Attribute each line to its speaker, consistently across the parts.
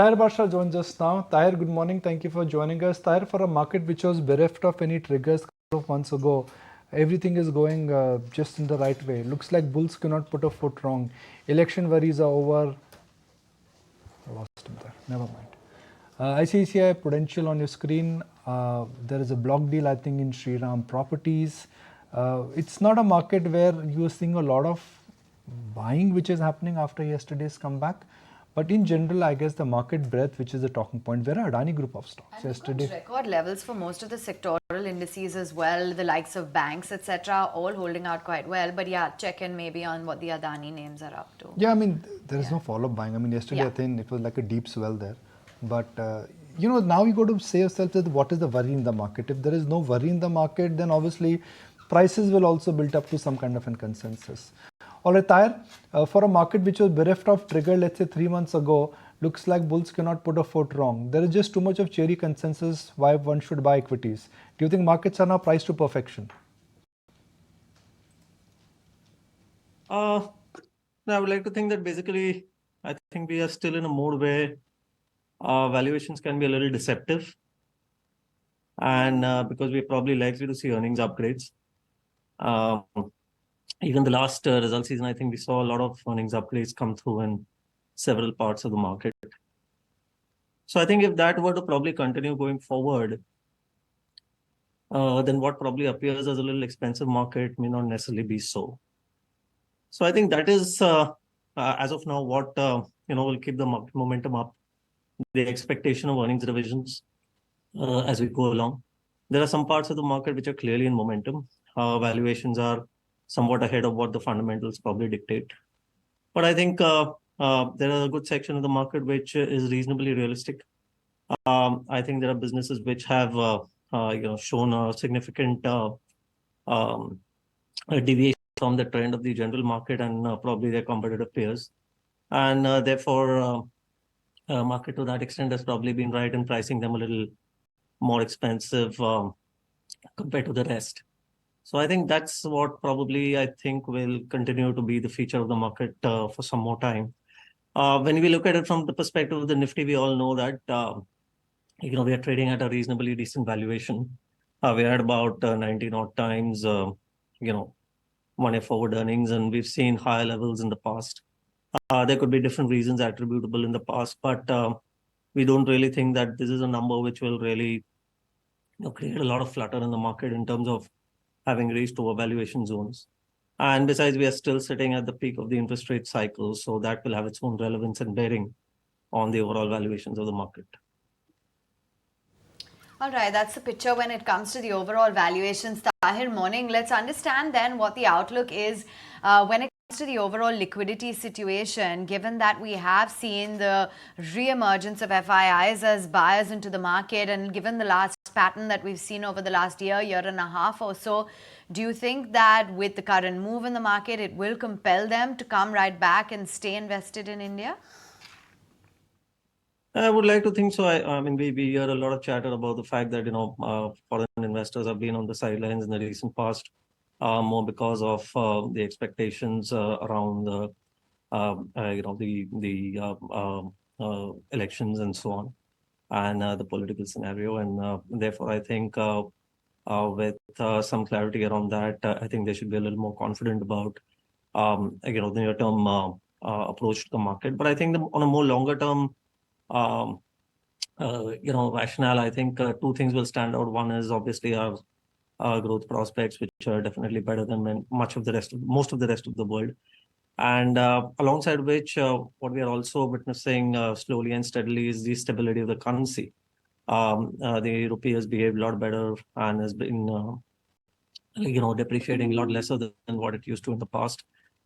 Speaker 1: Taher Badshah joins us now. Taher, good morning. Thank you for joining us. Taher, for a market which was bereft of any triggers a couple of months ago, everything is going just in the right way. Looks like bulls cannot put a foot wrong. Election worries are over. I lost him there. Never mind. ICICI Prudential on your screen. There is a block deal, I think, in Shriram Properties. It's not a market where you are seeing a lot of buying which is happening after yesterday's comeback. But in general, I guess the market breadth, which is the talking point, where are Adani group of stocks yesterday?
Speaker 2: Record levels for most of the sectoral indices as well, the likes of banks, etc., all holding out quite well. But yeah, check in maybe on what the Adani names are up to.
Speaker 1: Yeah, I mean, there is no follow-up buying. I mean, yesterday I think it was like a deep swell there. But, now you got to say yourself that what is the worry in the market? If there is no worry in the market, then obviously prices will also build up to some kind of a consensus. All right, Taher, for a market which was bereft of trigger, let's say 3 months ago, looks like bulls cannot put a foot wrong. There is just too much of cherry consensus why one should buy equities. Do you think markets are now priced to perfection?
Speaker 3: I would like to think that basically, I think we are still in a mode where valuations can be a little deceptive. And because we're probably likely to see earnings upgrades. Even the last result season, I think we saw a lot of earnings upgrades come through in several parts of the market. So I think if that were to probably continue going forward, then what probably appears as a little expensive market may not necessarily be so. So I think that is, as of now, what will keep the market momentum up. The expectation of earnings revisions as we go along. There are some parts of the market which are clearly in momentum. Valuations are somewhat ahead of what the fundamentals probably dictate. But I think there are a good section of the market which is reasonably realistic. I think there are businesses which have shown a significant deviation from the trend of the general market and probably their competitive peers. And therefore, market to that extent has probably been right in pricing them a little more expensive compared to the rest. So I think that's what probably I think will continue to be the feature of the market for some more time. When we look at it from the perspective of the Nifty, we all know that we are trading at a reasonably decent valuation. We are at about 19 odd times, 1 year forward earnings, and we've seen higher levels in the past. There could be different reasons attributable in the past, but we don't really think that this is a number which will really create a lot of flutter in the market in terms of having reached overvaluation zones. And besides, we are still sitting at the peak of the interest rate cycle, so that will have its own relevance and bearing on the overall valuations of the market.
Speaker 2: All right, that's the picture when it comes to the overall valuations. Taher, morning. Let's understand then what the outlook is when it comes to the overall liquidity situation, given that we have seen the re-emergence of FIIs as buyers into the market, and given the last pattern that we've seen over the last year and a half or so, do you think that with the current move in the market, it will compel them to come right back and stay invested in India?
Speaker 3: I would like to think so. I mean, we hear a lot of chatter about the fact that foreign investors have been on the sidelines in the recent past, more because of the expectations around elections and so on, and the political scenario. And therefore, I think with some clarity around that, I think they should be a little more confident about the near-term approach to the market. But I think on a more longer-term rationale, I think two things will stand out. One is obviously our growth prospects, which are definitely better than most of the rest of the world. And alongside which, what we are also witnessing slowly and steadily is the stability of the currency. The rupee has behaved a lot better and has been, depreciating a lot lesser than what it used to in the past.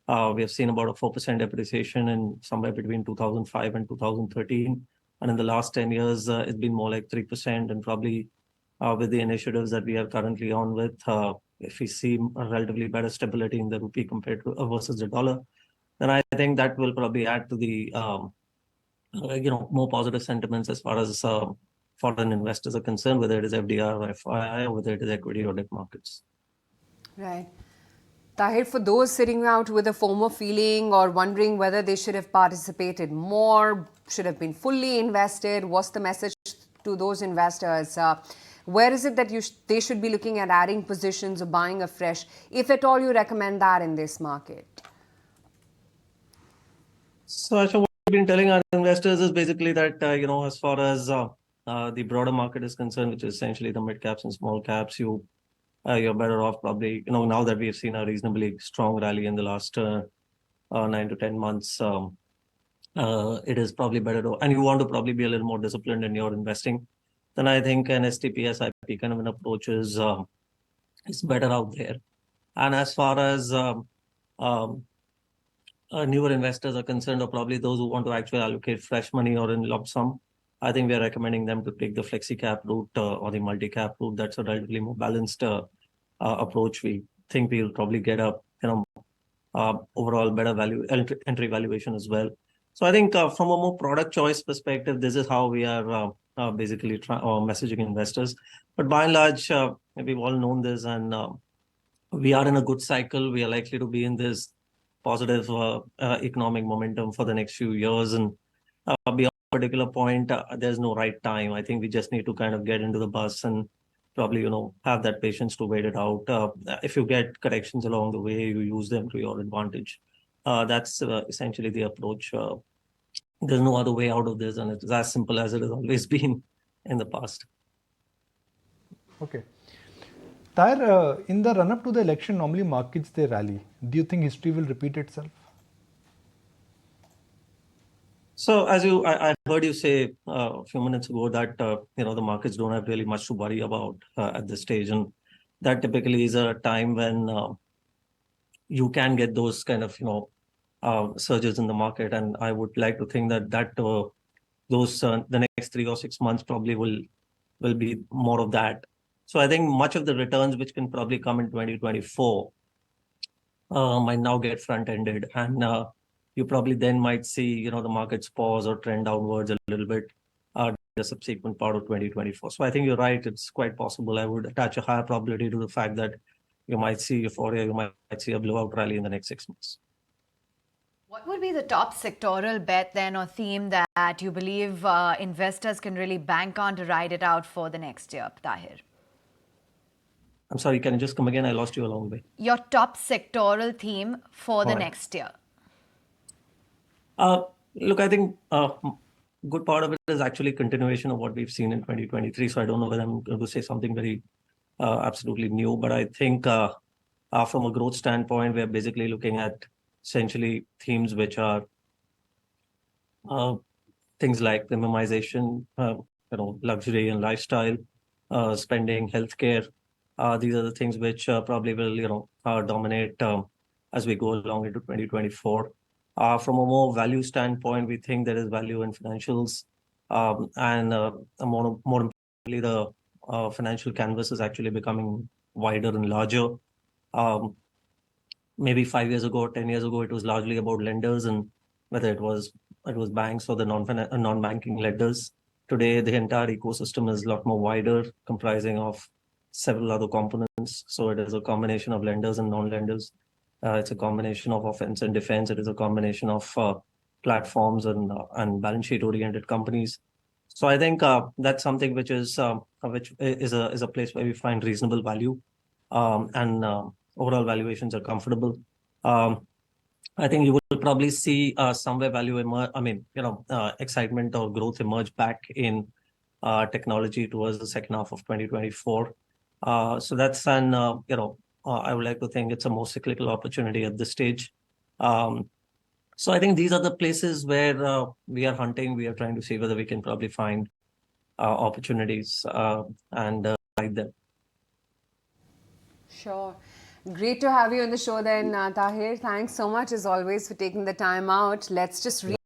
Speaker 3: We have seen about a 4% depreciation in somewhere between 2005 and 2013. And in the last 10 years, it's been more like 3%. And probably with the initiatives that we are currently on with, if we see a relatively better stability in the rupee compared to versus the dollar, then I think that will probably add to the more positive sentiments as far as foreign investors are concerned, whether it is FDR or FII, or whether it is equity or debt markets.
Speaker 2: Right.
Speaker 4: Tahir, for those sitting out with a FOMO feeling or wondering whether they should have participated more, should have been fully invested, what's the message to those investors? Where is it that they should be looking at adding positions or buying afresh, if at all you recommend that in this market?
Speaker 3: So, Asha, what we've been telling our investors is basically that, as far as the broader market is concerned, which is essentially the mid caps and small caps, you're better off probably, now that we've seen a reasonably strong rally in the last 9 to 10 months, it is probably better to, and you want to probably be a little more disciplined in your investing, then I think an STP, SIP kind of an approach is better out there. And as far as newer investors are concerned, or probably those who want to actually allocate fresh money or in lump sum, I think we are recommending them to take the flexi cap route or the multi cap route. That's a relatively more balanced approach. We think we'll probably get a overall better entry valuation as well. So I think from a more product choice perspective, this is how we are basically messaging investors. But by and large, we've all known this, and we are in a good cycle. We are likely to be in this positive economic momentum for the next few years, and beyond a particular point, there's no right time. I think we just need to kind of get into the bus and probably have that patience to wait it out. If you get corrections along the way, you use them to your advantage. That's essentially the approach. There's no other way out of this, and it's as simple as it has always been in the past.
Speaker 1: Okay. Taher, in the run-up to the election, normally markets, they rally. Do you think history will repeat itself?
Speaker 3: So as I heard you say a few minutes ago that the markets don't have really much to worry about at this stage, and that typically is a time when you can get those kind of surges in the market, and I would like to think that those the next 3 or 6 months probably will be more of that. So I think much of the returns which can probably come in 2024 might now get front-ended, and you probably then might see the markets pause or trend downwards a little bit the subsequent part of 2024. So I think you're right. It's quite possible. I would attach a higher probability to the fact that you might see euphoria, you might see a blowout rally in the next 6 months.
Speaker 2: What would be the top sectoral bet then, or theme that you believe investors can really bank on to ride it out for the next year, Taher?
Speaker 3: I'm sorry, can you just come again? I lost you along the way.
Speaker 2: Your top sectoral theme for the next year.
Speaker 3: Look, I think good part of it is actually continuation of what we've seen in 2023. So I don't know whether I'm going to say something very absolutely new, but I think from a growth standpoint, we're basically looking at essentially themes which are things like premiumization, luxury and lifestyle, spending, healthcare. These are the things which probably will dominate as we go along into 2024. From a more value standpoint, we think there is value in financials, and more importantly, the financial canvas is actually becoming wider and larger. Maybe 5 years ago, 10 years ago, it was largely about lenders, and whether it was banks or the non-banking lenders. Today, the entire ecosystem is a lot more wider, comprising of several other components. So it is a combination of lenders and non-lenders. It's a combination of offense and defense. It is a combination of platforms and balance sheet oriented companies. So I think that's something which is a place where we find reasonable value, and overall valuations are comfortable. I think you will probably see somewhere value excitement or growth emerge back in technology towards the second half of 2024. So that's an I would like to think it's a more cyclical opportunity at this stage. So I think these are the places where we are hunting. We are trying to see whether we can probably find opportunities and ride them.
Speaker 4: Sure. Great to have you on the show then, Taher. Thanks so much as always for taking the time out. Let's just